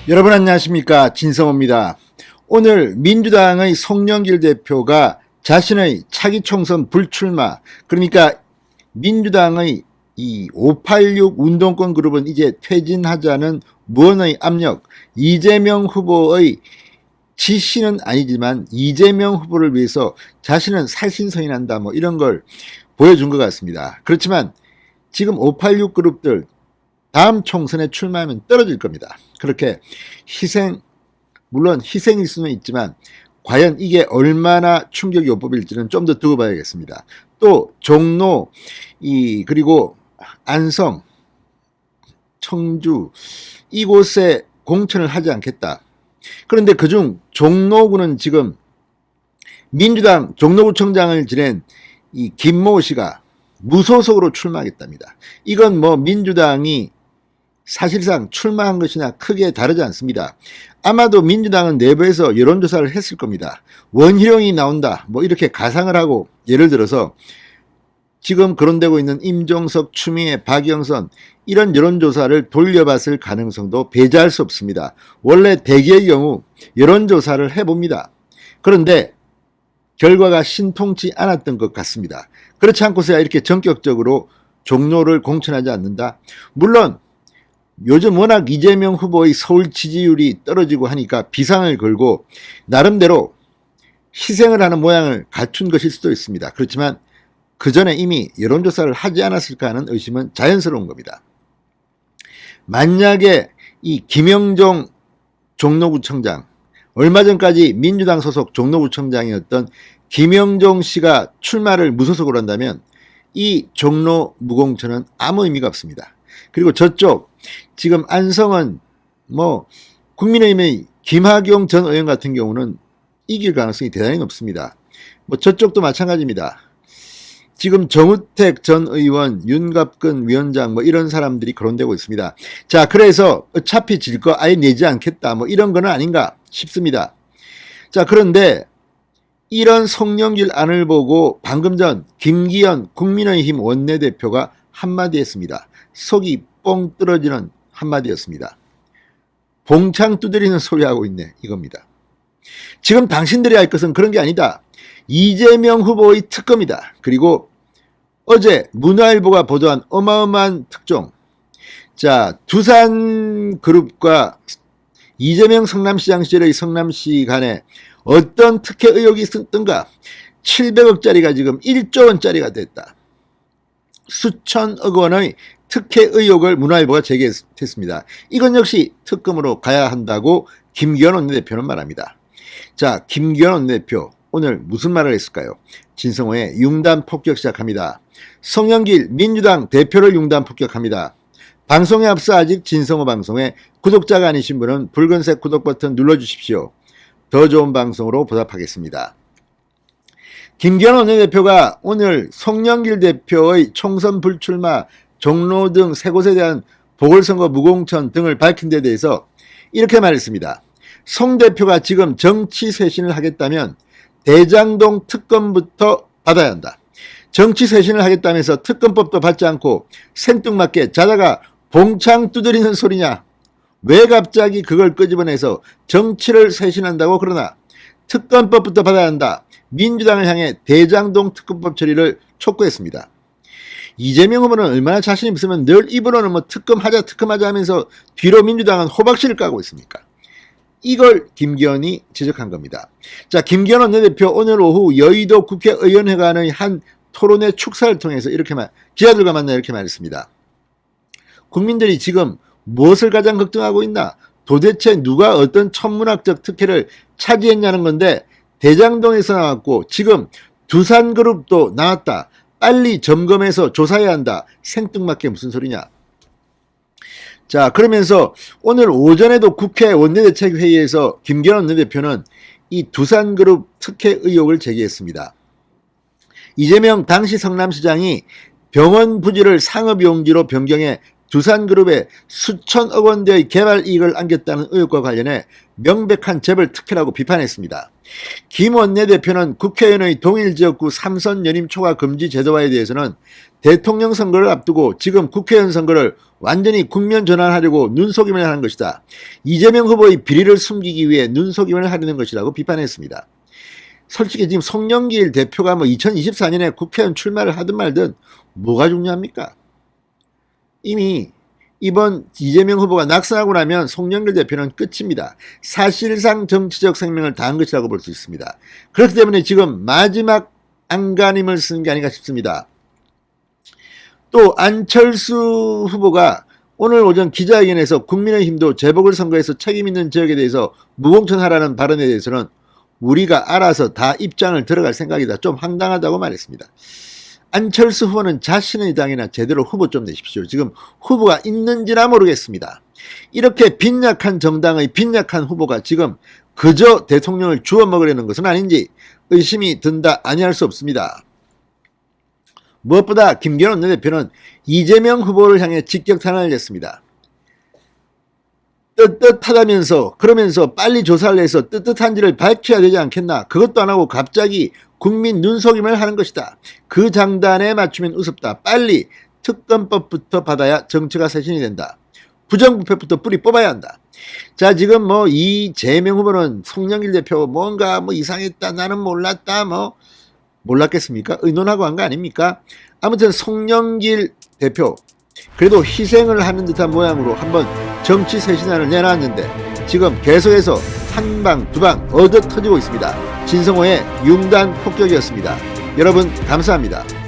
여러분 안녕하십니까, 진성호입니다. 오늘 민주당의 송영길 대표가 자신의 차기 총선 불출마, 그러니까 민주당의 이 586 운동권 그룹은 이제 퇴진하자는 무언의 압력, 이재명 후보의 지시는 아니지만 이재명 후보를 위해서 자신은 살신성인한다, 뭐 이런 걸 보여준 것 같습니다. 그렇지만 지금 586 그룹들 다음 총선에 출마하면 떨어질 겁니다. 그렇게 물론 희생일 수는 있지만 과연 이게 얼마나 충격 요법일지는 좀 더 두고 봐야겠습니다. 또 종로, 그리고 안성, 청주 이곳에 공천을 하지 않겠다. 그런데 그중 종로구는 지금 민주당 종로구청장을 지낸 이 김모 씨가 무소속으로 출마하겠답니다. 이건 뭐 민주당이 사실상 출마한 것이나 크게 다르지 않습니다. 아마도 민주당은 내부에서 여론조사를 했을 겁니다. 원희룡이 나온다, 뭐 이렇게 가상을 하고, 예를 들어서 지금 거론되고 있는 임종석, 추미애, 박영선 이런 여론조사를 돌려봤을 가능성도 배제할 수 없습니다. 원래 대개의 경우 여론조사를 해봅니다. 그런데 결과가 신통치 않았던 것 같습니다. 그렇지 않고서야 이렇게 전격적으로 종로를 공천하지 않는다. 물론 요즘 워낙 이재명 후보의 서울 지지율이 떨어지고 하니까 비상을 걸고 나름대로 희생을 하는 모양을 갖춘 것일 수도 있습니다. 그렇지만 그 전에 이미 여론조사를 하지 않았을까 하는 의심은 자연스러운 겁니다. 만약에 이 김영종 종로구청장, 얼마 전까지 민주당 소속 종로구청장이었던 김영종 씨가 출마를 무소속으로 한다면 이 종로 무공천은 아무 의미가 없습니다. 그리고 저쪽 지금 안성은 뭐 국민의힘의 김학용 전 의원 같은 경우는 이길 가능성이 대단히 높습니다. 뭐 저쪽도 마찬가지입니다. 지금 정우택 전 의원, 윤갑근 위원장 뭐 이런 사람들이 거론되고 있습니다. 자, 그래서 어차피 질 거 아예 내지 않겠다, 뭐 이런 거는 아닌가 싶습니다. 자, 그런데 이런 송영길 안을 보고 방금 전 김기현 국민의힘 원내대표가 한마디 했습니다. 속이 뻥 떨어지는 한마디였습니다. 봉창 두드리는 소리 하고 있네, 이겁니다. 지금 당신들이 할 것은 그런 게 아니다. 이재명 후보의 특검이다. 그리고 어제 문화일보가 보도한 어마어마한 특종. 자, 두산그룹과 이재명 성남시장 시절의 성남시 간에 어떤 특혜 의혹이 있었던가. 700억짜리가 지금 1조 원짜리가 됐다. 수천억 원의 특혜 의혹을 문화일보가 제기했습니다. 이건 역시 특검으로 가야 한다고 김기현 원내대표는 말합니다. 자, 김기현 원내대표 오늘 무슨 말을 했을까요? 진성호의 융단 폭격 시작합니다. 송영길 민주당 대표를 융단 폭격합니다. 방송에 앞서 아직 진성호 방송에 구독자가 아니신 분은 붉은색 구독 버튼 눌러주십시오. 더 좋은 방송으로 보답하겠습니다. 김기현 원내대표가 오늘 송영길 대표의 총선 불출마, 종로 등 세 곳에 대한 보궐선거 무공천 등을 밝힌 데 대해서 이렇게 말했습니다. 송 대표가 지금 정치 쇄신을 하겠다면 대장동 특검부터 받아야 한다. 정치 쇄신을 하겠다면서 특검법도 받지 않고 생뚱맞게 자다가 봉창 두드리는 소리냐. 왜 갑자기 그걸 끄집어내서 정치를 쇄신한다고 그러나 특검법부터 받아야 한다. 민주당을 향해 대장동 특검법 처리를 촉구했습니다. 이재명 후보는 얼마나 자신이 있으면 늘 입으로는 뭐 특검하자 하면서 뒤로 민주당은 호박씨를 까고 있습니까? 이걸 김기현이 지적한 겁니다. 자, 김기현 원내대표 오늘 오후 여의도 국회의원회관의 한 토론회 축사를 통해서 기자들과 만나 이렇게 말했습니다. 국민들이 지금 무엇을 가장 걱정하고 있나? 도대체 누가 어떤 천문학적 특혜를 차지했냐는 건데 대장동에서 나왔고 지금 두산그룹도 나왔다. 빨리 점검해서 조사해야 한다. 생뚱맞게 무슨 소리냐. 자, 그러면서 오늘 오전에도 국회 원내대책회의에서 김기현 원내대표는 이 두산그룹 특혜 의혹을 제기했습니다. 이재명 당시 성남시장이 병원 부지를 상업용지로 변경해 두산그룹에 수천억 원대의 개발 이익을 안겼다는 의혹과 관련해 명백한 재벌 특혜라고 비판했습니다. 김 원내대표는 국회의원의 동일지역구 3선 연임 초과 금지 제도화에 대해서는 대통령 선거를 앞두고 지금 국회의원 선거를 완전히 국면 전환하려고 눈속임을 하는 것이다. 이재명 후보의 비리를 숨기기 위해 눈속임을 하려는 것이라고 비판했습니다. 솔직히 지금 송영길 대표가 2024년에 국회의원 출마를 하든 말든 뭐가 중요합니까? 이미 이번 이재명 후보가 낙선하고 나면 송영길 대표는 끝입니다. 사실상 정치적 생명을 다한 것이라고 볼 수 있습니다. 그렇기 때문에 지금 마지막 안간힘을 쓰는 게 아닌가 싶습니다. 또 안철수 후보가 오늘 오전 기자회견에서 국민의힘도 재보궐선거에서 책임있는 지역에 대해서 무공천하라는 발언에 대해서는 우리가 알아서 다 입장을 들어갈 생각이다. 좀 황당하다고 말했습니다. 안철수 후보는 자신의 당이나 제대로 후보 좀 내십시오. 지금 후보가 있는지나 모르겠습니다. 이렇게 빈약한 정당의 빈약한 후보가 지금 그저 대통령을 주워 먹으려는 것은 아닌지 의심이 든다 아니할 수 없습니다. 무엇보다 김기현 원내대표는 이재명 후보를 향해 직격탄을 냈습니다. 그러면서 빨리 조사를 해서 뜨뜻한지를 밝혀야 되지 않겠나. 그것도 안 하고 갑자기 국민 눈속임을 하는 것이다. 그 장단에 맞추면 우습다. 빨리 특검법부터 받아야 정치가 쇄신이 된다. 부정부패부터 뿌리 뽑아야 한다. 자, 지금 이재명 후보는 송영길 대표 뭔가 이상했다. 나는 몰랐다. 몰랐겠습니까? 의논하고 한 거 아닙니까? 아무튼 송영길 대표 그래도 희생을 하는 듯한 모양으로 한번 정치 쇄신안을 내놨는데 지금 계속해서 한 방, 두 방 얻어 터지고 있습니다. 진성호의 융단 폭격이었습니다. 여러분 감사합니다.